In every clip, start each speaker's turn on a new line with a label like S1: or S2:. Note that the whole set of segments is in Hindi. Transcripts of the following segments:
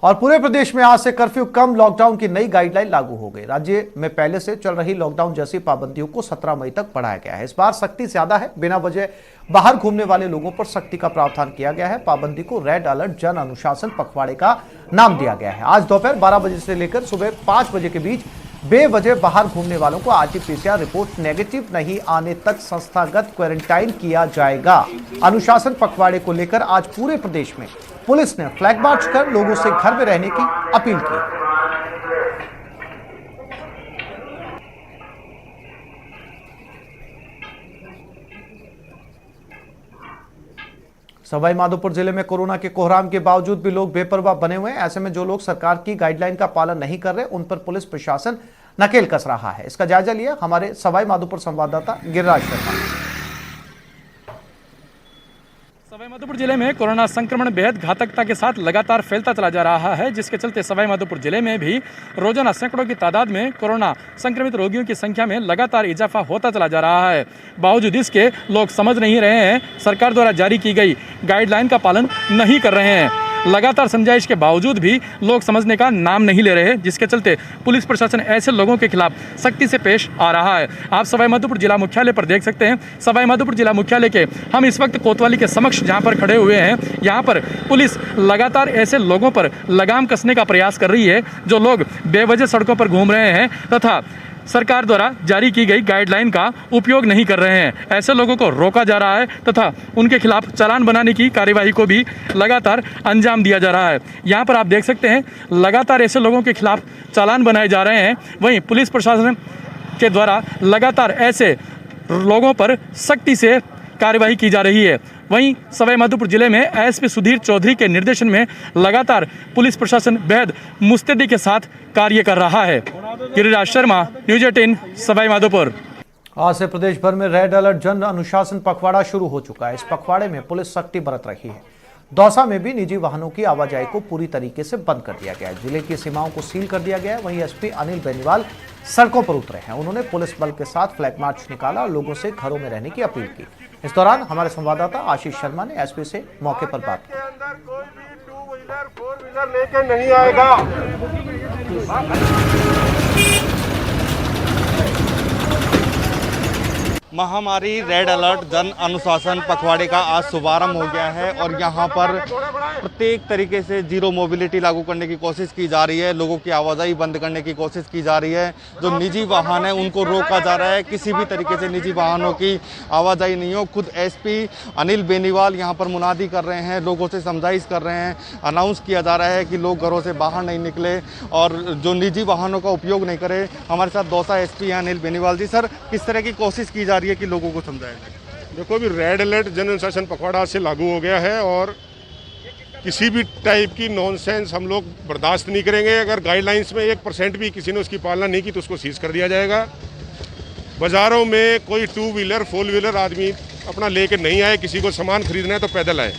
S1: और पूरे प्रदेश में आज से कर्फ्यू कम लॉकडाउन की नई गाइडलाइन लागू हो गई। राज्य में पहले से चल रही लॉकडाउन जैसी पाबंदियों को 17 मई तक बढ़ाया गया है। इस बार सख्ती ज्यादा है। बिना वजह बाहर घूमने वाले लोगों पर सख्ती का प्रावधान किया गया है। पाबंदी को रेड अलर्ट जन अनुशासन पखवाड़े का नाम दिया गया है। आज दोपहर 12 बजे से लेकर सुबह 5 बजे के बीच बेवजह बाहर घूमने वालों को आरटीपीसीआर रिपोर्ट नेगेटिव नहीं आने तक संस्थागत क्वारंटाइन किया जाएगा। अनुशासन पखवाड़े को लेकर आज पूरे प्रदेश में पुलिस ने फ्लैग मार्च कर लोगों से घर में रहने की अपील की। सवाई माधोपुर जिले में कोरोना के कोहराम के बावजूद भी लोग बेपरवाह बने हुए हैं। ऐसे में जो लोग सरकार की गाइडलाइन का पालन नहीं कर रहे, उन पर पुलिस प्रशासन नकेल कस रहा है। इसका जायजा लिया हमारे सवाई माधोपुर संवाददाता गिरिराज शर्मा।
S2: सवाई माधोपुर जिले में कोरोना संक्रमण बेहद घातकता के साथ लगातार फैलता चला जा रहा है, जिसके चलते सवाई माधोपुर जिले में भी रोजाना सैकड़ों की तादाद में कोरोना संक्रमित रोगियों की संख्या में लगातार इजाफा होता चला जा रहा है। बावजूद इसके लोग समझ नहीं रहे हैं, सरकार द्वारा जारी की गई गाइडलाइन का पालन नहीं कर रहे हैं। लगातार समझाइश के बावजूद भी लोग समझने का नाम नहीं ले रहे, जिसके चलते पुलिस प्रशासन ऐसे लोगों के खिलाफ सख्ती से पेश आ रहा है। आप सवाई माधोपुर जिला मुख्यालय पर देख सकते हैं। सवाई माधोपुर जिला मुख्यालय के हम इस वक्त कोतवाली के समक्ष जहां पर खड़े हुए हैं, यहां पर पुलिस लगातार ऐसे लोगों पर लगाम कसने का प्रयास कर रही है जो लोग बेवजह सड़कों पर घूम रहे हैं तथा सरकार द्वारा जारी की गई गाइडलाइन का उपयोग नहीं कर रहे हैं। ऐसे लोगों को रोका जा रहा है तथा उनके खिलाफ चालान बनाने की कार्यवाही को भी लगातार अंजाम दिया जा रहा है। यहाँ पर आप देख सकते हैं लगातार ऐसे लोगों के खिलाफ चालान बनाए जा रहे हैं। वहीं पुलिस प्रशासन के द्वारा लगातार ऐसे लोगों पर सख्ती से कार्यवाही की जा रही है। वहीं सवाई माधोपुर जिले में एसपी सुधीर चौधरी के निर्देशन में लगातार पुलिस प्रशासन बेहद मुस्तैदी के साथ कार्य कर रहा है। गिरिराज शर्मा, न्यूज़ 18, सवाई माधोपुर।
S1: आज से प्रदेश भर में रेड अलर्ट जन अनुशासन पखवाड़ा शुरू हो चुका है। इस पखवाड़े में पुलिस सख्ती बरत रही है। दौसा में भी निजी वाहनों की आवाजाही को पूरी तरीके से बंद कर दिया गया है। जिले की सीमाओं को सील कर दिया गया है। वहीं एसपी अनिल बेनीवाल सड़कों पर उतरे हैं। उन्होंने पुलिस बल के साथ फ्लैग मार्च निकाला और लोगों से घरों में रहने की अपील की। इस दौरान हमारे संवाददाता आशीष शर्मा ने एसपी से मौके पर बात की।
S3: कोई भी 2 व्हीलर 4 व्हीलर लेके नहीं आएगा।
S4: महामारी रेड अलर्ट जन अनुशासन पखवाड़े का आज शुभारंभ हो गया है और यहाँ पर प्रत्येक तरीके से जीरो मोबिलिटी लागू करने की कोशिश की जा रही है। लोगों की आवाजाही बंद करने की कोशिश की जा रही है। जो निजी वाहन है उनको रोका जा रहा है। किसी भी तरीके से निजी वाहनों की आवाजाही नहीं हो। खुद एसपी अनिल बेनीवाल यहाँ पर मुनादी कर रहे हैं, लोगों से समझाइश कर रहे हैं। अनाउंस किया जा रहा है कि लोग घरों से बाहर नहीं निकले और जो निजी वाहनों का उपयोग नहीं करें। हमारे साथ दौसा एसपी हैं अनिल बेनीवाल जी। सर, किस तरह की कोशिश की जा रही है कि लोगों को समझाया जाए?
S3: देखो, अभी रेड अलर्ट जन अनुशासन पखवाड़ा से लागू हो गया है और किसी भी टाइप की नॉनसेंस हम लोग बर्दाश्त नहीं करेंगे। अगर गाइडलाइंस में 1% भी किसी ने उसकी पालना नहीं की तो उसको सीज कर दिया जाएगा। बाज़ारों में कोई 2 व्हीलर 4 व्हीलर आदमी अपना लेके नहीं आए। किसी को सामान खरीदना है तो पैदल आए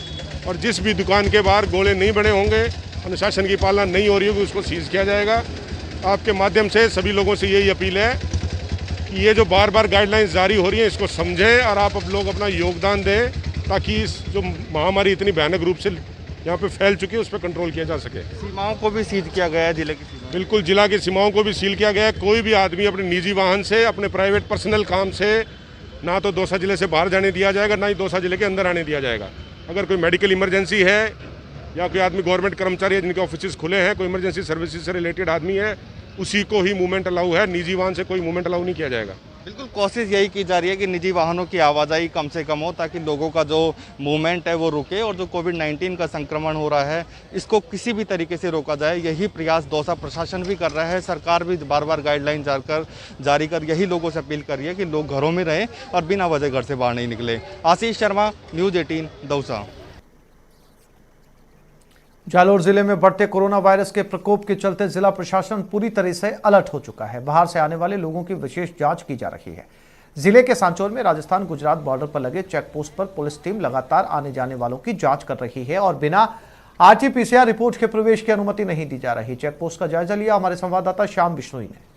S3: और जिस भी दुकान के बाहर गोले नहीं बने होंगे, अनुशासन की पालना नहीं हो रही होगी, उसको सीज किया जाएगा। आपके माध्यम से सभी लोगों से यही अपील है कि ये जो बार बार गाइडलाइंस जारी हो रही हैं इसको समझें और आप लोग अपना योगदान दें ताकि इस जो महामारी इतनी भयानक रूप से यहाँ पे फैल चुकी है उस पर कंट्रोल किया जा सके।
S4: सीमाओं को भी सील किया गया है, जिले की सीमा।
S3: बिल्कुल, जिला की सीमाओं को भी सील किया गया है। कोई भी आदमी अपने निजी वाहन से, अपने प्राइवेट पर्सनल काम से ना तो दौसा जिले से बाहर जाने दिया जाएगा, ना ही दौसा जिले के अंदर आने दिया जाएगा। अगर कोई मेडिकल इमरजेंसी है या कोई आदमी गवर्नमेंट कर्मचारी है जिनके ऑफिस खुले हैं, कोई इमरजेंसी सर्विसेज से रिलेटेड आदमी है, उसी को ही मूवमेंट अलाउ है। निजी वाहन से कोई मूवमेंट अलाउ नहीं किया जाएगा।
S4: बिल्कुल, कोशिश यही की जा रही है कि निजी वाहनों की आवाजाही कम से कम हो ताकि लोगों का जो मूवमेंट है वो रुके और जो कोविड-19 का संक्रमण हो रहा है इसको किसी भी तरीके से रोका जाए। यही प्रयास दौसा प्रशासन भी कर रहा है। सरकार भी बार बार गाइडलाइन जारी कर यही लोगों से अपील कर रही है कि लोग घरों में रहें और बिना वजह घर से बाहर नहीं निकले। आशीष शर्मा, न्यूज़ 18, दौसा।
S1: जालौर जिले में बढ़ते कोरोना वायरस के प्रकोप के चलते जिला प्रशासन पूरी तरह से अलर्ट हो चुका है। बाहर से आने वाले लोगों की विशेष जांच की जा रही है। जिले के सांचौर में राजस्थान गुजरात बॉर्डर पर लगे चेक पोस्ट पर पुलिस टीम लगातार आने जाने वालों की जांच कर रही है और बिना आरटीपीसीआर रिपोर्ट के प्रवेश की अनुमति नहीं दी जा रही। चेक पोस्ट का जायजा लिया हमारे संवाददाता श्याम बिश्नोई ने।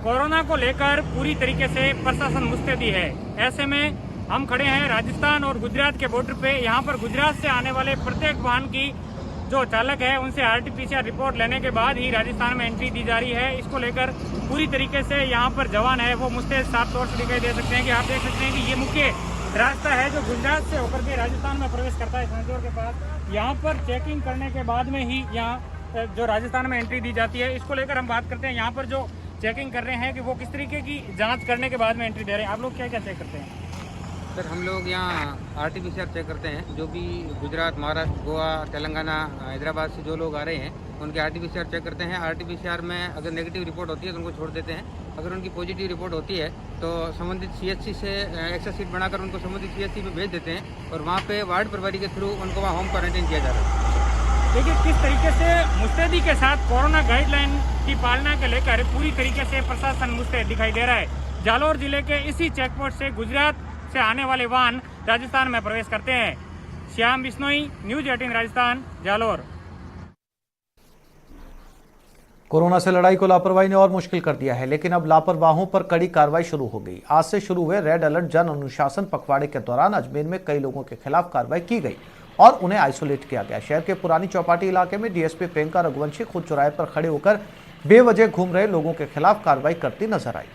S5: कोरोना को लेकर पूरी तरीके से प्रशासन मुस्तैदी है। ऐसे में हम खड़े हैं राजस्थान और गुजरात के बॉर्डर पे। यहाँ पर गुजरात से आने वाले प्रत्येक वाहन की जो चालक है उनसे RT-PCR रिपोर्ट लेने के बाद ही राजस्थान में एंट्री दी जा रही है। इसको लेकर पूरी तरीके से यहाँ पर जवान है वो मुस्तैद साफ तौर से दिखाई दे सकते हैं कि आप देख सकते हैं कि ये मुख्य रास्ता है जो गुजरात से होकर के राजस्थान में प्रवेश करता है सांजोर के पास। यहाँ पर चेकिंग करने के बाद में ही यहाँ जो राजस्थान में एंट्री दी जाती है। इसको लेकर हम बात करते हैं यहाँ पर जो चेकिंग कर रहे हैं कि वो किस तरीके की जांच करने के बाद में एंट्री दे रहे हैं। आप लोग क्या क्या चेक करते हैं?
S6: सर हम लोग यहाँ RT-PCR चेक करते हैं। जो भी गुजरात, महाराष्ट्र, गोवा, तेलंगाना, हैदराबाद से जो लोग आ रहे हैं उनके RT-PCR चेक करते हैं। RT-PCR में अगर नेगेटिव रिपोर्ट होती है तो उनको छोड़ देते हैं। अगर उनकी पॉजिटिव रिपोर्ट होती है तो संबंधित CHC से एक्स्ट्रा सीट बनाकर उनको संबंधित CHC में भेज देते हैं और वहाँ पे वार्ड प्रभारी के थ्रू उनको वहाँ होम क्वारंटाइन किया जा रहा है।
S5: देखिए किस तरीके से मुस्तैदी के साथ कोरोना गाइडलाइन की पालना के लेकर पूरी तरीके से प्रशासन मुस्तैद दिखाई दे रहा है। जालौर जिले के इसी चेकपोस्ट से गुजरात से आने वाले वाहन राजस्थान में प्रवेश करते हैं। श्याम बिश्नोई, न्यूज़ 18 राजस्थान, जालौर।
S1: कोरोना से लड़ाई को लापरवाही ने और मुश्किल कर दिया है, लेकिन अब लापरवाहों पर कड़ी कार्रवाई शुरू हो गई। आज से शुरू हुए रेड अलर्ट जन अनुशासन पखवाड़े के दौरान अजमेर में कई लोगों के खिलाफ कार्रवाई की गई और उन्हें आइसोलेट किया गया। शहर के पुरानी चौपाटी इलाके में DSP प्रियंका रघुवंशी खुद चौराहे पर खड़े होकर बेवजह घूम रहे लोगों के खिलाफ कार्रवाई करती नजर आई।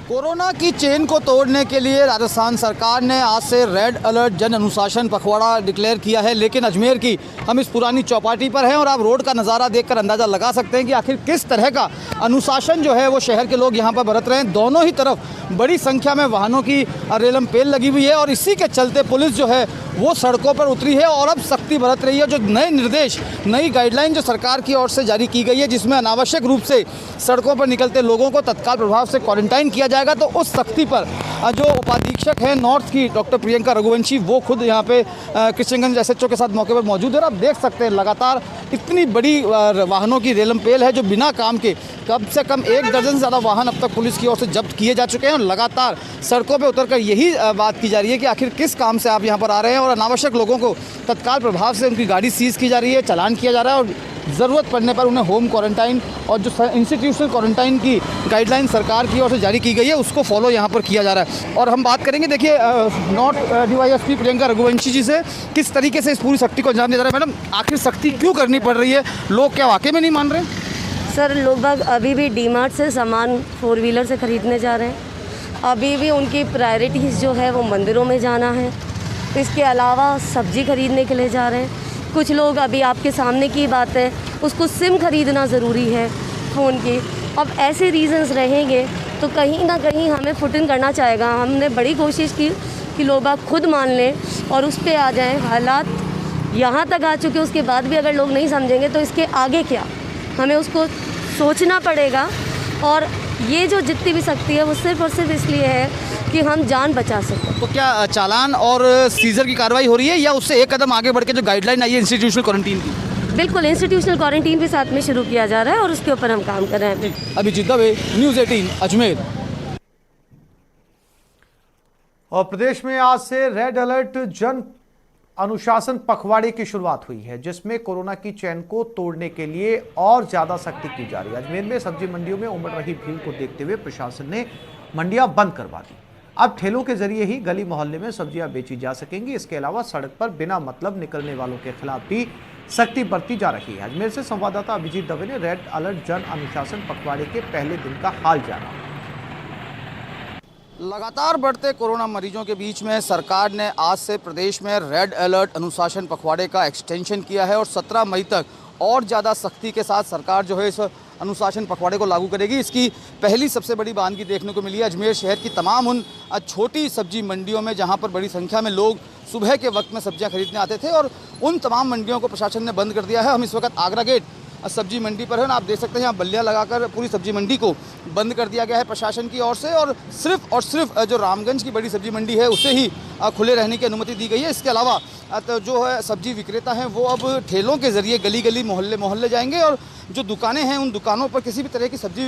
S7: कोरोना की चेन को तोड़ने के लिए राजस्थान सरकार ने आज से रेड अलर्ट जन अनुशासन पखवाड़ा डिक्लेयर किया है। लेकिन अजमेर की हम इस पुरानी चौपाटी पर हैं और आप रोड का नज़ारा देखकर अंदाज़ा लगा सकते हैं कि आखिर किस तरह का अनुशासन जो है वो शहर के लोग यहाँ पर बरत रहे हैं। दोनों ही तरफ बड़ी संख्या में वाहनों की रेलम पेल लगी हुई है और इसी के चलते पुलिस जो है वो सड़कों पर उतरी है और अब सख्ती बरत रही है। जो नए निर्देश, नई गाइडलाइन जो सरकार की ओर से जारी की गई है, जिसमें अनावश्यक रूप से सड़कों पर निकलते लोगों को तत्काल प्रभाव से क्वारंटाइन किया जाएगा, तो उस सख्ती पर जो उपाधीक्षक हैं नॉर्थ की डॉक्टर प्रियंका रघुवंशी वो खुद यहाँ पे किशनगंज SHO के साथ मौके पर मौजूद है। और आप देख सकते हैं लगातार इतनी बड़ी वाहनों की रेलम पेल है जो बिना काम के कम से कम 1 दर्जन से ज़्यादा वाहन अब तक पुलिस की ओर से जब्त किए जा चुके हैं। और लगातार सड़कों पे उतरकर यही बात की जा रही है कि आखिर किस काम से आप यहाँ पर आ रहे हैं और अनावश्यक लोगों को तत्काल प्रभाव से उनकी गाड़ी सीज़ की जा रही है, चालान किया जा रहा है और ज़रूरत पड़ने पर उन्हें होम क्वारंटाइन और जो इंस्टीट्यूशनल क्वारंटाइन की गाइडलाइन सरकार की ओर से जारी की गई है उसको फॉलो यहाँ पर किया जा रहा है। और हम बात करेंगे देखिए नॉर्थ DYSP प्रियंका रघुवंशी जी से, किस तरीके से इस पूरी सख्ती को अंजाम दिया जा रहा है। मैडम, आखिर सख्ती क्यों करनी पड़ रही है? लोग क्या वाकई में नहीं मान रहे?
S8: सर, लोग बाग अभी भी DMart से सामान 4 व्हीलर से ख़रीदने जा रहे हैं। अभी भी उनकी प्रायोरिटीज़ जो है वो मंदिरों में जाना है। इसके अलावा सब्ज़ी खरीदने के लिए जा रहे हैं। कुछ लोग, अभी आपके सामने की बात है, उसको सिम खरीदना ज़रूरी है फ़ोन की। अब ऐसे रीज़न्स रहेंगे तो कहीं ना कहीं हमें फुट इन करना चाहेगा। हमने बड़ी कोशिश की कि लोग बाग खुद मान लें और उस पर आ जाएं। हालात यहाँ तक आ चुके, उसके बाद भी अगर लोग नहीं समझेंगे तो इसके आगे क्या, हमें उसको सोचना पड़ेगा। और ये जो जितनी भी सख्ती है वो सिर्फ और सिर्फ इसलिए है कि हम जान बचा सकें।
S7: तो क्या चालान और सीजर की कार्रवाई हो रही है या उससे एक कदम आगे बढ़ के जो गाइडलाइन आई है इंस्टीट्यूशनल क्वारंटीन की?
S8: बिल्कुल, इंस्टीट्यूशनल क्वारंटीन भी साथ में शुरू किया जा रहा है और उसके ऊपर हम काम कर रहे हैं।
S7: अभिजीत दवे, न्यूज़ 18 अजमेर।
S1: और प्रदेश में आज से रेड अलर्ट जन अनुशासन पखवाड़े की शुरुआत हुई है, जिसमें कोरोना की चैन को तोड़ने के लिए और ज्यादा सख्ती की जा रही है। अजमेर में सब्जी मंडियों में उमड़ रही भीड़ को देखते हुए प्रशासन ने मंडियां बंद करवा दी। अब ठेलों के जरिए ही गली मोहल्ले में सब्जियां बेची जा सकेंगी। इसके अलावा सड़क पर बिना मतलब निकलने वालों के खिलाफ भी सख्ती बरती जा रही है। अजमेर से संवाददाता अभिजीत दवे ने रेड अलर्ट जन अनुशासन पखवाड़े के पहले दिन का हाल जाना।
S7: लगातार बढ़ते कोरोना मरीजों के बीच में सरकार ने आज से प्रदेश में रेड अलर्ट अनुशासन पखवाड़े का एक्सटेंशन किया है और 17 मई तक और ज़्यादा सख्ती के साथ सरकार जो है इस अनुशासन पखवाड़े को लागू करेगी। इसकी पहली सबसे बड़ी बानगी देखने को मिली है अजमेर शहर की तमाम उन छोटी सब्जी मंडियों में, जहां पर बड़ी संख्या में लोग सुबह के वक्त में सब्जियां खरीदने आते थे और उन तमाम मंडियों को प्रशासन ने बंद कर दिया है। हम इस वक्त आगरा गेट सब्जी मंडी पर है और आप देख सकते हैं यहाँ बल्लियाँ लगाकर पूरी सब्जी मंडी को बंद कर दिया गया है प्रशासन की ओर से और सिर्फ जो रामगंज की बड़ी सब्जी मंडी है उसे ही खुले रहने की अनुमति दी गई है। इसके अलावा तो जो है सब्जी विक्रेता हैं वो अब ठेलों के ज़रिए गली गली मोहल्ले मोहल्ले जाएंगे और जो दुकानें हैं उन दुकानों पर किसी भी तरह की सब्जी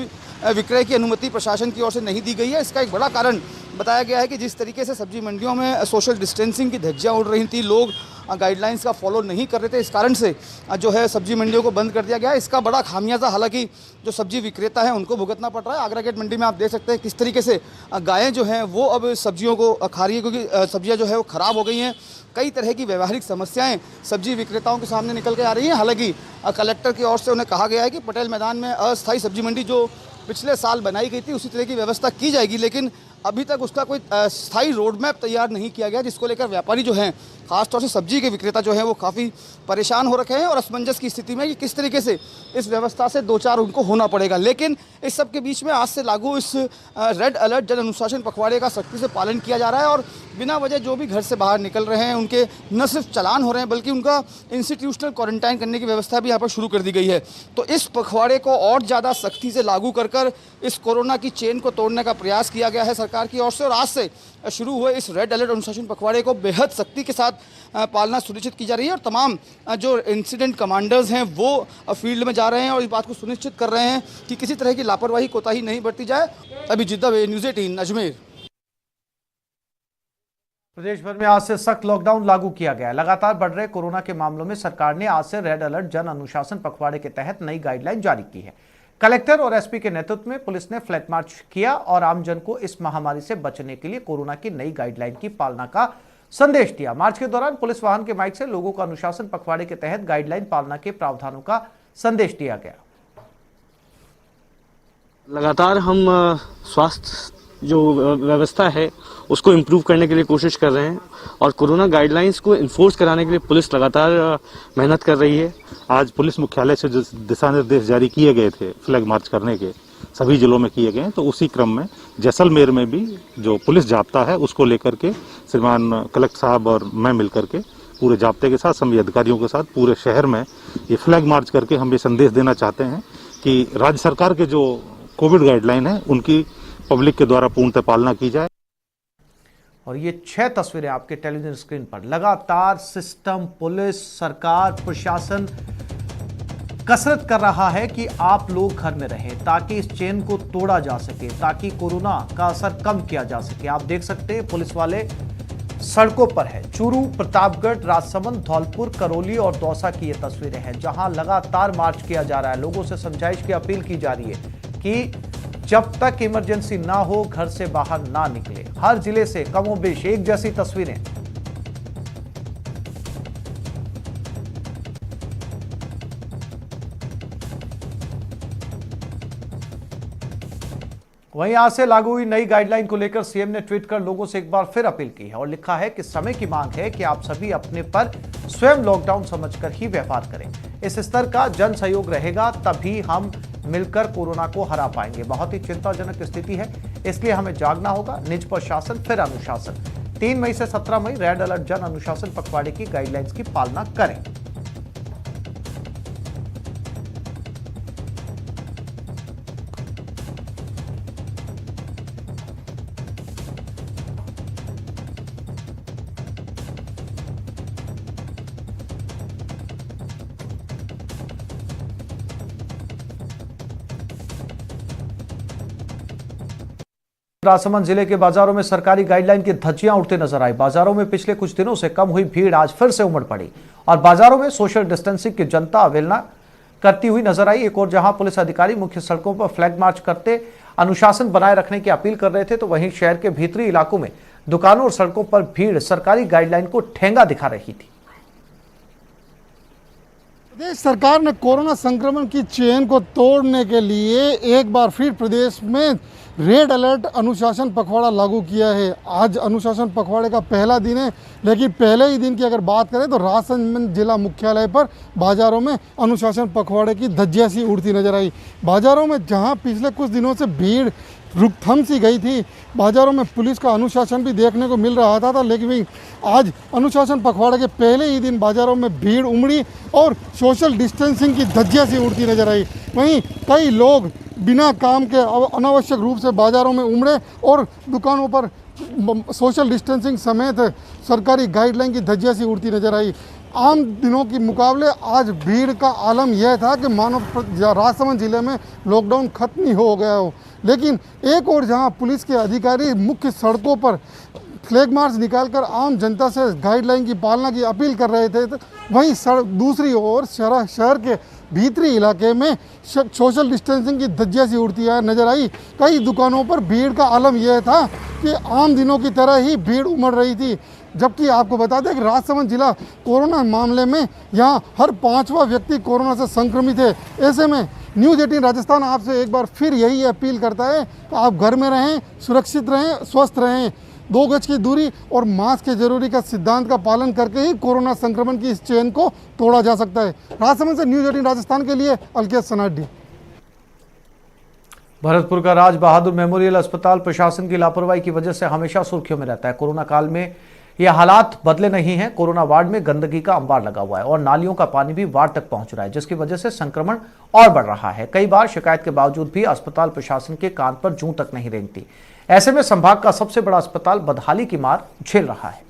S7: विक्रय की अनुमति प्रशासन की ओर से नहीं दी गई है। इसका एक बड़ा कारण बताया गया है कि जिस तरीके से सब्जी मंडियों में सोशल डिस्टेंसिंग की धज्जियाँ उड़ रही थी, लोग गाइडलाइंस का फॉलो नहीं कर रहे थे। इस कारण से जो है सब्जी मंडियों को बंद कर दिया गया है। इसका बड़ा खामियाजा हालांकि जो सब्जी विक्रेता है उनको भुगतना पड़ रहा है। आगरा गेट मंडी में आप देख सकते हैं किस तरीके से गायें जो हैं वो अब सब्जियों को खा रही है, क्योंकि सब्जियाँ जो है वो ख़राब हो गई हैं। कई तरह की व्यवहारिक समस्याएं सब्जी विक्रेताओं के सामने निकल के आ रही हैं। हालांकि कलेक्टर की ओर से उन्हें कहा गया है कि पटेल मैदान में अस्थायी सब्जी मंडी जो पिछले साल बनाई गई थी उसी तरह की व्यवस्था की जाएगी, लेकिन अभी तक उसका कोई स्थायी रोड मैप तैयार नहीं किया गया, जिसको लेकर व्यापारी जो हैं खासतौर से सब्जी के विक्रेता जो हैं वो काफ़ी परेशान हो रखे हैं और असमंजस की स्थिति में कि किस तरीके से इस व्यवस्था से दो चार उनको होना पड़ेगा। लेकिन इस सब के बीच में आज से लागू इस रेड अलर्ट जन अनुशासन पखवाड़े का सख्ती से पालन किया जा रहा है और बिना वजह जो भी घर से बाहर निकल रहे हैं उनके न सिर्फ चालान हो रहे हैं बल्कि उनका इंस्टीट्यूशनल क्वारंटाइन करने की व्यवस्था भी यहाँ पर शुरू कर दी गई है। तो इस पखवाड़े को और ज़्यादा सख्ती से लागू कर इस कोरोना की चेन को तोड़ने का प्रयास किया गया है सरकार की ओर से और आज से शुरू हुए इस रेड अलर्ट अनुशासन पखवाड़े को बेहद सख्ती के साथ पालना सुनिश्चित की जा रही है और तमाम जो इंसिडेंट कमांडर्स हैं वो फील्ड में जा रहे हैं और इस बात को सुनिश्चित कर रहे हैं कि किसी तरह की लापरवाही कोताही नहीं बरती जाए। अभी जिद्दा न्यूज़ 18 अजमेर।
S1: प्रदेश भर में आज से सख्त लॉकडाउन लागू किया गया है। लगातार बढ़ रहे कोरोना के मामलों में सरकार ने आज से रेड अलर्ट जन अनुशासन पखवाड़े के तहत नई गाइडलाइन जारी की है। कलेक्टर और एसपी के नेतृत्व में पुलिस ने फ्लैग मार्च किया और आमजन को इस महामारी से बचने के लिए कोरोना की नई गाइडलाइन की पालना का संदेश दिया। मार्च के दौरान पुलिस वाहन के माइक से लोगों को अनुशासन पखवाड़े के तहत गाइडलाइन पालना के प्रावधानों का संदेश दिया गया।
S9: लगातार हम स्वास्थ्य जो व्यवस्था है उसको इम्प्रूव करने के लिए कोशिश कर रहे हैं और कोरोना गाइडलाइंस को इन्फोर्स कराने के लिए पुलिस लगातार मेहनत कर रही है। आज पुलिस मुख्यालय से जो दिशा निर्देश जारी किए गए थे फ्लैग मार्च करने के सभी जिलों में किए गए, तो उसी क्रम में जैसलमेर में भी जो पुलिस जाब्ता है उसको लेकर के श्रीमान कलेक्टर साहब और मैं मिलकर के पूरे जाब्ते के साथ सभी अधिकारियों के साथ पूरे शहर में ये फ्लैग मार्च करके हम ये संदेश देना चाहते हैं कि राज्य सरकार के जो कोविड गाइडलाइन है उनकी पब्लिक के द्वारा पूर्णतः पालना की जाए।
S1: और ये 6 तस्वीरें आपके टेलीविजन स्क्रीन पर लगातार सिस्टम, पुलिस, सरकार, प्रशासन कसरत कर रहा है कि आप लोग घर में रहें ताकि इस चेन को तोड़ा जा सके, ताकि कोरोना का असर कम किया जा सके। आप देख सकते हैं पुलिस वाले सड़कों पर है। चूरू, प्रतापगढ़, राजसमंद, धौलपुर, करौली और दौसा की ये तस्वीरें हैं जहां लगातार मार्च किया जा रहा है। लोगों से समझाइश की अपील की जा रही है कि जब तक इमरजेंसी ना हो घर से बाहर ना निकले। हर जिले से कमोबेश एक जैसी तस्वीरें। वहीं आज से लागू हुई नई गाइडलाइन को लेकर सीएम ने ट्वीट कर लोगों से एक बार फिर अपील की है और लिखा है कि समय की मांग है कि आप सभी अपने पर स्वयं लॉकडाउन समझकर ही व्यवहार करें। इस स्तर का जन सहयोग रहेगा तभी हम मिलकर कोरोना को हरा पाएंगे। बहुत ही चिंताजनक स्थिति है, इसलिए हमें जागना होगा। निज पर शासन फिर अनुशासन। 3 मई से 17 मई रेड अलर्ट जन अनुशासन पखवाड़े की गाइडलाइंस की पालना करें। राजसमंद जिले के बाजारों में सरकारी गाइडलाइन की धज्जियां उड़ते नजर आई। बाजारों में पिछले कुछ दिनों से कम हुई भीड़ आज फिर से उमड़ पड़ी और बाजारों में सोशल डिस्टेंसिंग की जनता अवहेलना करती हुई नजर आई। एक और जहां पुलिस अधिकारी मुख्य सड़कों पर फ्लैग मार्च करते अनुशासन बनाए रखने की अपील कर रहे थे, तो वहीं शहर के भीतरी इलाकों में दुकानों और सड़कों पर भीड़ सरकारी गाइडलाइन को ठेंगा दिखा रही थी।
S10: प्रदेश सरकार ने कोरोना संक्रमण की चेन को तोड़ने के लिए एक बार फिर प्रदेश में रेड अलर्ट अनुशासन पखवाड़ा लागू किया है। आज अनुशासन पखवाड़े का पहला दिन है, लेकिन पहले ही दिन की अगर बात करें तो राजसमंद जिला मुख्यालय पर बाजारों में अनुशासन पखवाड़े की धज्जियां सी उड़ती नजर आई। बाजारों में जहां पिछले कुछ दिनों से भीड़ रुकथम सी गई थी, बाजारों में पुलिस का अनुशासन भी देखने को मिल रहा था, लेकिन आज अनुशासन पखवाड़े के पहले ही दिन बाजारों में भीड़ उमड़ी और सोशल डिस्टेंसिंग की धज्जियां सी उड़ती नजर आई। वहीं कई लोग बिना काम के अनावश्यक रूप से बाजारों में उमड़े और दुकानों पर सोशल डिस्टेंसिंग समेत सरकारी गाइडलाइन की धज्जियां सी उड़ती नजर आई। आम दिनों के मुकाबले आज भीड़ का आलम यह था कि मानो राजसमंद जिले में लॉकडाउन खत्म ही हो गया हो, लेकिन एक और जहां पुलिस के अधिकारी मुख्य सड़कों पर फ्लैग मार्च निकालकर आम जनता से गाइडलाइन की पालना की अपील कर रहे थे। तो वहीं दूसरी ओर शहर के भीतरी इलाके में सोशल डिस्टेंसिंग की धज्जियां सी उड़ती है नजर आई। कई दुकानों पर भीड़ का आलम यह था कि आम दिनों की तरह ही भीड़ उमड़ रही थी। जबकि आपको बता दें कि राजसमंद जिला कोरोना मामले में यहाँ हर 5वां व्यक्ति कोरोना से संक्रमित है। ऐसे में न्यूज़ 18 राजस्थान आपसे एक बार फिर यही अपील करता है कि आप घर में रहें, सुरक्षित रहें, स्वस्थ रहें। 2 गज की दूरी और मास्क के जरूरी का सिद्धांत का पालन करके ही कोरोना संक्रमण की इस चेन को तोड़ा जा सकता है। राजसमंद से न्यूज़ 18 राजस्थान के लिए अलकेश सनाडी।
S1: भरतपुर का राज बहादुर मेमोरियल अस्पताल प्रशासन की लापरवाही की वजह से हमेशा सुर्खियों में रहता है। कोरोना काल में ये हालात बदले नहीं हैं। कोरोना वार्ड में गंदगी का अंबार लगा हुआ है और नालियों का पानी भी वार्ड तक पहुंच रहा है, जिसकी वजह से संक्रमण और बढ़ रहा है। कई बार शिकायत के बावजूद भी अस्पताल प्रशासन के कान पर जूं तक नहीं रेंगती। ऐसे में संभाग का सबसे बड़ा अस्पताल बदहाली की मार झेल रहा है।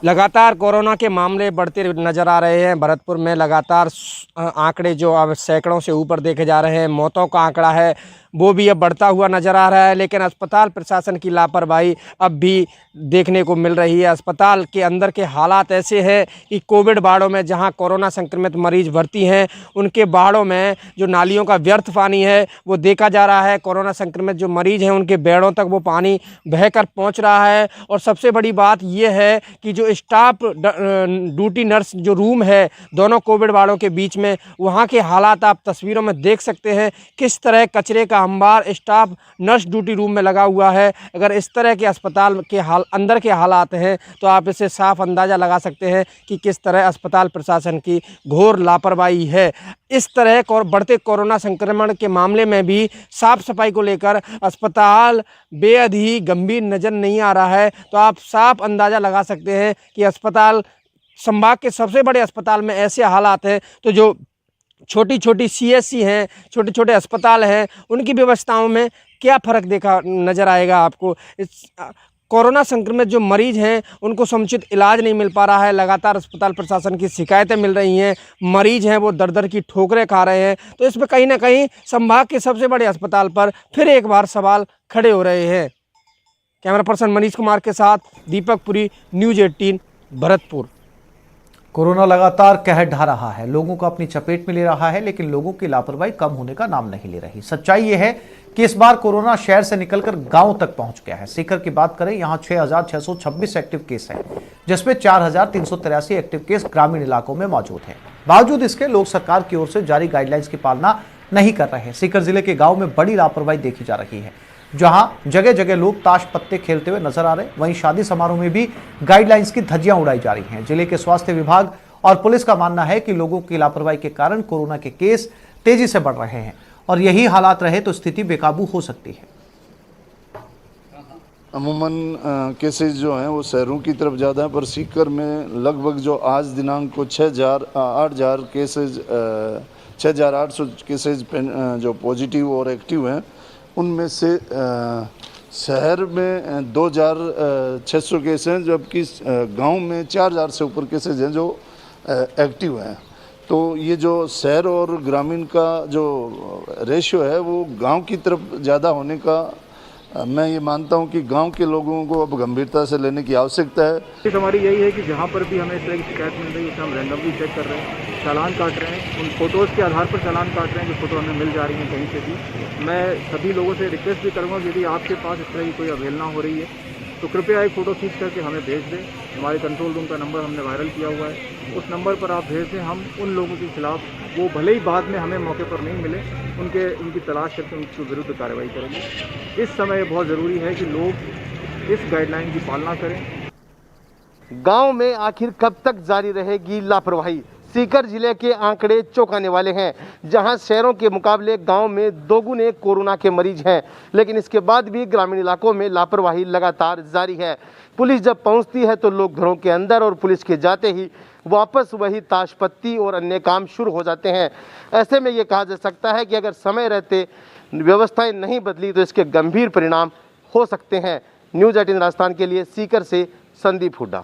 S11: लगातार कोरोना के मामले बढ़ते नज़र आ रहे हैं। भरतपुर में लगातार आंकड़े जो अब सैकड़ों से ऊपर देखे जा रहे हैं। मौतों का आंकड़ा है वो भी अब बढ़ता हुआ नज़र आ रहा है, लेकिन अस्पताल प्रशासन की लापरवाही अब भी देखने को मिल रही है। अस्पताल के अंदर के हालात ऐसे हैं कि कोविड वार्डों में जहां कोरोना संक्रमित मरीज भर्ती हैं, उनके वार्डों में जो नालियों का व्यर्थ पानी है वो देखा जा रहा है। कोरोना संक्रमित जो मरीज हैं उनके बेड़ों तक वो पानी बहकर पहुंच रहा है। और सबसे बड़ी बात यह है कि जो स्टाफ ड्यूटी नर्स जो रूम है दोनों कोविड वार्डों के बीच में, वहाँ के हालात आप तस्वीरों में देख सकते हैं। किस तरह कचरे का अंबार स्टाफ नर्स ड्यूटी रूम में लगा हुआ है। अगर इस तरह के अस्पताल के अंदर के हालात हैं तो आप इससे साफ अंदाज़ा लगा सकते हैं कि किस तरह अस्पताल प्रशासन की घोर लापरवाही है। इस तरह बढ़ते कोरोना संक्रमण के मामले में भी साफ सफाई को लेकर अस्पताल बेहद ही गंभीर नज़र नहीं आ रहा है। तो आप साफ अंदाज़ा लगा सकते हैं कि अस्पताल संभाग के सबसे बड़े अस्पताल में ऐसे हालात हैं, तो जो छोटी छोटी CSC हैं, छोटे छोटे अस्पताल हैं, उनकी व्यवस्थाओं में क्या फ़र्क देखा नज़र आएगा आपको। इस कोरोना संक्रमित जो मरीज हैं उनको समुचित इलाज नहीं मिल पा रहा है। लगातार अस्पताल प्रशासन की शिकायतें मिल रही हैं। मरीज हैं वो दर दर की ठोकरें खा रहे हैं। तो इसमें कहीं ना कहीं संभाग के सबसे बड़े अस्पताल पर फिर एक बार सवाल खड़े हो रहे हैं। कैमरा पर्सन मनीष कुमार के साथ दीपक पुरी, न्यूज़ 18 भरतपुर।
S1: कोरोना लगातार कहर ढा रहा है, लोगों को अपनी चपेट में ले रहा है, लेकिन लोगों की लापरवाही कम होने का नाम नहीं ले रही। सच्चाई यह है कि इस बार कोरोना शहर से निकलकर गांव तक पहुंच गया है। सीकर की बात करें, यहां 6,626 एक्टिव केस हैं, जिसमें 4,383 एक्टिव केस ग्रामीण इलाकों में मौजूद हैं। बावजूद इसके लोग सरकार की ओर से जारी गाइडलाइंस की पालना नहीं कर रहे हैं। सीकर जिले के गाँव में बड़ी लापरवाही देखी जा रही है, जहां जगह जगह लोग ताश पत्ते खेलते हुए नजर आ रहे हैं। वहीं शादी समारोह में भी गाइडलाइंस की धज्जियां उड़ाई जा रही हैं। जिले के स्वास्थ्य विभाग और पुलिस का मानना है कि लोगों की लापरवाही के कारण कोरोना के केस तेजी से बढ़ रहे हैं और यही हालात रहे तो स्थिति बेकाबू हो सकती है।
S12: अमूमन केसेस जो हैं वो शहरों की तरफ ज़्यादा है, पर सीकर में लगभग जो आज दिनांक को 8,000 केसेज 6,800 केसेज जो पॉजिटिव और एक्टिव हैं, उनमें से शहर में 2,600 केस हैं, जबकि गांव में 4,000 से ऊपर केसेज हैं जो एक्टिव हैं। तो ये जो शहर और ग्रामीण का जो रेशियो है वो गांव की तरफ ज़्यादा होने का मैं ये मानता हूं कि गांव के लोगों को अब गंभीरता से लेने की आवश्यकता है।
S13: हमारी यही है कि जहां पर भी हमें इस तरह की शिकायत मिल रही है उसे हम रैंडमली चेक कर रहे हैं, चालान काट रहे हैं, उन फोटोज़ के आधार पर चालान काट रहे हैं जो फोटो हमें मिल जा रही हैं कहीं से भी। मैं सभी लोगों से रिक्वेस्ट भी करूँगा कि यदि आपके पास इस तरह की कोई अवहेलना हो रही है तो कृपया एक फ़ोटो खींच करके हमें भेज दें। हमारे कंट्रोल रूम का नंबर हमने वायरल किया हुआ है, उस नंबर पर आप भेज दें। हम उन लोगों के खिलाफ, वो भले ही बाद में हमें मौके पर नहीं मिले, उनकी तलाश करके उनके विरुद्ध कार्रवाई करेंगे। इस समय बहुत ज़रूरी है कि लोग इस गाइडलाइन की पालना करें।
S14: गांव में आखिर कब तक जारी रहेगी लापरवाही? सीकर जिले के आंकड़े चौंकाने वाले हैं, जहां शहरों के मुकाबले गांव में दोगुने कोरोना के मरीज हैं, लेकिन इसके बाद भी ग्रामीण इलाकों में लापरवाही लगातार जारी है। पुलिस जब पहुंचती है तो लोग घरों के अंदर और पुलिस के जाते ही वापस वही ताश पत्ती और अन्य काम शुरू हो जाते हैं। ऐसे में ये कहा जा सकता है कि अगर समय रहते व्यवस्थाएं नहीं बदली तो इसके गंभीर परिणाम हो सकते हैं। न्यूज़ 18 राजस्थान के लिए सीकर से संदीप हुड्डा।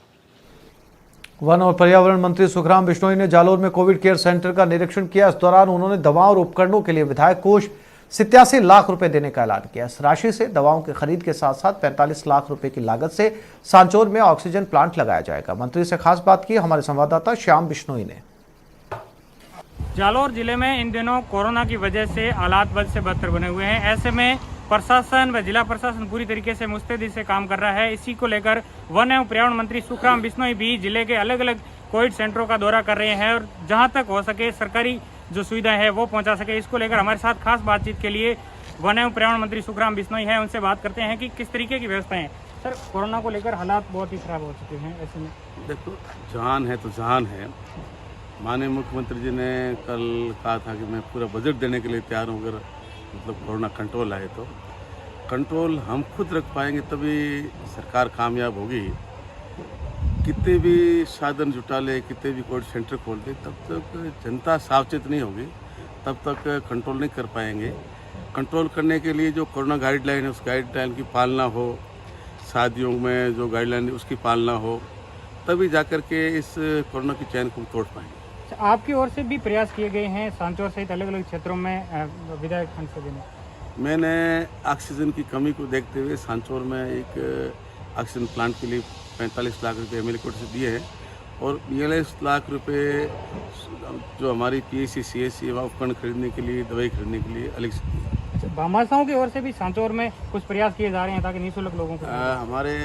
S1: वन और पर्यावरण मंत्री सुखराम बिश्नोई ने जालोर में कोविड केयर सेंटर का निरीक्षण किया। इस दौरान उन्होंने दवाओं और उपकरणों के लिए विधायक कोष 87 लाख रुपए देने का ऐलान किया। इस राशि से दवाओं की खरीद के साथ साथ 45 लाख रुपए की लागत से सांचौर में ऑक्सीजन प्लांट लगाया जाएगा। मंत्री से खास बात की हमारे संवाददाता श्याम बिश्नोई ने।
S5: जालौर जिले में इन दिनों कोरोना की वजह से हालात बद से बदतर बने हुए हैं। ऐसे में प्रशासन व जिला प्रशासन पूरी तरीके से मुस्तैदी से काम कर रहा है। इसी को लेकर वन एवं पर्यावरण मंत्री सुखराम बिश्नोई भी जिले के अलग अलग कोविड सेंटरों का दौरा कर रहे हैं और जहां तक हो सके सरकारी जो सुविधाएं है वो पहुंचा सके। इसको लेकर हमारे साथ खास बातचीत के लिए वन एवं पर्यावरण मंत्री सुखराम बिश्नोई है, उनसे बात करते हैं कि किस तरीके की व्यवस्था है। सर, कोरोना को लेकर हालात बहुत ही खराब हो चुके हैं। ऐसे में
S15: देखो, जान है तो जान है। माननीय मुख्यमंत्री जी ने कल कहा था कि मैं पूरा बजट देने के लिए तैयार हूँ, अगर मतलब कोरोना कंट्रोल आए तो। कंट्रोल हम खुद रख पाएंगे तभी सरकार कामयाब होगी। कितने भी साधन जुटा ले, कितने भी कोविड सेंटर खोल दे, तब तक जनता सावचेत नहीं होगी, तब तक कंट्रोल नहीं कर पाएंगे। कंट्रोल करने के लिए जो कोरोना गाइडलाइन है उस गाइडलाइन की पालना हो, शादियों में जो गाइडलाइन है उसकी पालना हो, तभी जाकर के इस कोरोना की चैन को तोड़ पाएंगे।
S5: आपकी ओर से भी प्रयास किए गए हैं सांचौर सहित अलग अलग क्षेत्रों में विधायक फंड से देने?
S15: मैंने ऑक्सीजन की कमी को देखते हुए सांचौर में एक ऑक्सीजन प्लांट के लिए 45 लाख रुपए एमएलए कोर्ट से दिए हैं और 42 लाख रुपए जो हमारी पीएससी सीएससी उपकरण खरीदने के लिए, दवाई खरीदने के लिए अलग से दिए।
S5: अच्छा, भामाशाहों की ओर से भी सांचौर में कुछ प्रयास किए जा रहे हैं ताकि निःशुल्क लोगों को
S15: हमारे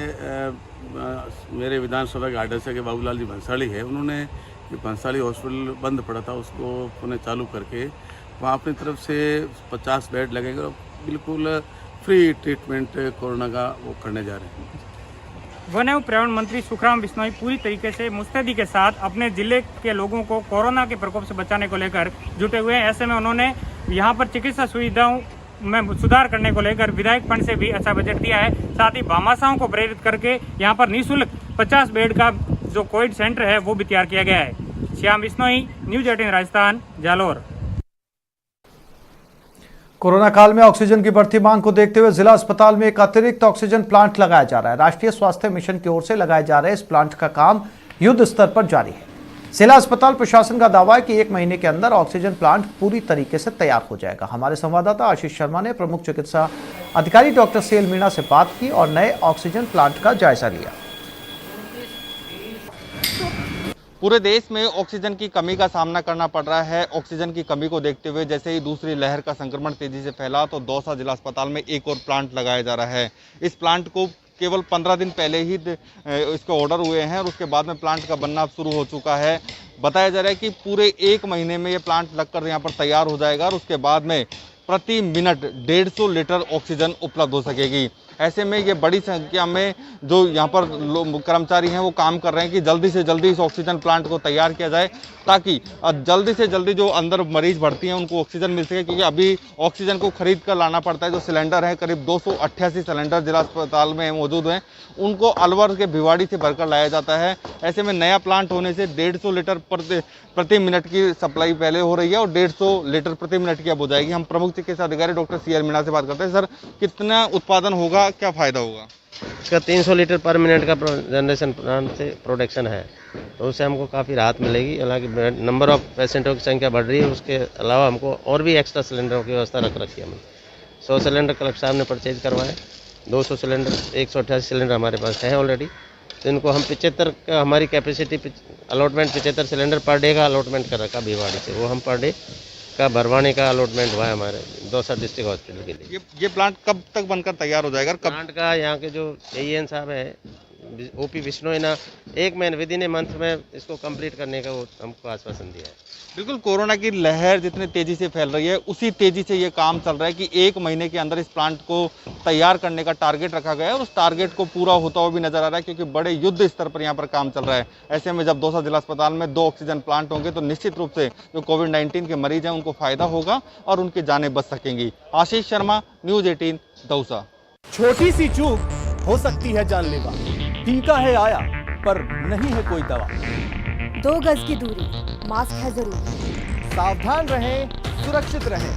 S15: मेरे विधानसभा के आदर्श के बाबूलाल जी भंसाली है, उन्होंने ये भंसाली हॉस्पिटल बंद पड़ा था उसको पुनः चालू करके वहाँ अपनी तरफ से 50 बेड लगेंगे और बिल्कुल फ्री ट्रीटमेंट कोरोना का वो करने जा रहे हैं।
S5: वन एवं पर्यावरण मंत्री सुखराम बिश्नोई पूरी तरीके से मुस्तैदी के साथ अपने जिले के लोगों को कोरोना के प्रकोप से बचाने को लेकर जुटे हुए हैं। ऐसे में उन्होंने यहाँ पर चिकित्सा सुविधाओं में सुधार करने को लेकर विधायक फंड से भी अच्छा बजट दिया है। साथ ही भामाशाहों को प्रेरित करके यहाँ पर निःशुल्क 50 बेड का जो कोविड सेंटर है वो भी तैयार किया गया है। श्याम बिश्नोई, न्यूज 18 राजस्थान, जालौर।
S1: कोरोना काल में ऑक्सीजन की बढ़ती मांग को देखते हुए जिला अस्पताल में एक अतिरिक्त ऑक्सीजन प्लांट लगाया जा रहा है। राष्ट्रीय स्वास्थ्य मिशन की ओर से लगाए जा रहे इस प्लांट का काम युद्ध स्तर पर जारी है। जिला अस्पताल प्रशासन का दावा है कि 1 महीने के अंदर ऑक्सीजन प्लांट पूरी तरीके से तैयार हो जाएगा। हमारे संवाददाता आशीष शर्मा ने प्रमुख चिकित्सा अधिकारी डॉक्टर सीएल मीणा से बात की और नए ऑक्सीजन प्लांट का जायजा लिया।
S4: पूरे देश में ऑक्सीजन की कमी का सामना करना पड़ रहा है। ऑक्सीजन की कमी को देखते हुए जैसे ही दूसरी लहर का संक्रमण तेजी से फैला तो दौसा जिला अस्पताल में एक और प्लांट लगाया जा रहा है। इस प्लांट को केवल 15 दिन पहले ही इसके ऑर्डर हुए हैं और उसके बाद में प्लांट का बनना शुरू हो चुका है। बताया जा रहा है कि पूरे 1 महीने में ये प्लांट लगकर यहाँ पर तैयार हो जाएगा और उसके बाद में प्रति मिनट 150 लीटर ऑक्सीजन उपलब्ध हो सकेगी। ऐसे में ये बड़ी संख्या में जो यहाँ पर कर्मचारी हैं वो काम कर रहे हैं कि जल्दी से जल्दी इस ऑक्सीजन प्लांट को तैयार किया जाए ताकि जल्दी से जल्दी जो अंदर मरीज भर्ती हैं उनको ऑक्सीजन मिल सके, क्योंकि अभी ऑक्सीजन को खरीद कर लाना पड़ता है। जो सिलेंडर है करीब 288 सिलेंडर जिला अस्पताल में मौजूद हैं, उनको अलवर के भिवाड़ी से भरकर लाया जाता है। ऐसे में नया प्लांट होने से 150 लीटर प्रति मिनट की सप्लाई पहले हो रही है और 150 लीटर प्रति मिनट की अब हो जाएगी। हम प्रमुख चिकित्सा अधिकारी डॉक्टर सीएल मीणा से बात करते हैं। सर, कितना उत्पादन होगा, क्या फायदा होगा?
S16: इसका 300 लीटर पर मिनट का जनरेशन प्लांट से प्रोडक्शन है, तो उससे हमको काफ़ी राहत मिलेगी। हालांकि नंबर ऑफ पेशेंटों की संख्या बढ़ रही है, उसके अलावा हमको और भी एक्स्ट्रा सिलेंडरों की व्यवस्था रख रखी है। हमने 100 सिलेंडर कलेक्टर साहब ने परचेज करवाए, 200 सिलेंडर, 188 सिलेंडर हमारे पास हैं ऑलरेडी। तो इनको हम 75 का हमारी capacity allotment 75 cylinder per day का अलॉटमेंट कर रखा भिवाड़ी से, वो हम पर डे का भरवाने का अलॉटमेंट हुआ है हमारे दौसा डिस्ट्रिक्ट हॉस्पिटल के लिए।
S4: ये प्लांट कब तक बनकर तैयार हो जाएगा?
S16: प्लांट का यहाँ के जो एईएन साहब है ओपी बिश्नोई ना 1 महीने विदिन ए मंथ में इसको कंप्लीट करने का वो हमको आश्वासन दिया है।
S4: बिल्कुल, कोरोना की लहर जितनी तेजी से फैल रही है उसी तेजी से ये काम चल रहा है कि 1 महीने के अंदर इस प्लांट को तैयार करने का टारगेट रखा गया है और उस टारगेट को पूरा होता हुआ भी नजर आ रहा है, क्योंकि बड़े युद्ध स्तर पर यहाँ पर काम चल रहा है। ऐसे में जब दौसा जिला अस्पताल में 2 ऑक्सीजन प्लांट होंगे तो निश्चित रूप से जो कोविड-19 के मरीज हैं उनको फायदा होगा और उनकी जानें बच सकेंगी। आशीष शर्मा, न्यूज 18, दौसा।
S17: छोटी सी चूक हो सकती है जानलेवा। टीका है आया पर नहीं है कोई दवा।
S18: 2 गज की दूरी, मास्क है जरूरी।
S17: सावधान रहें, सुरक्षित रहें।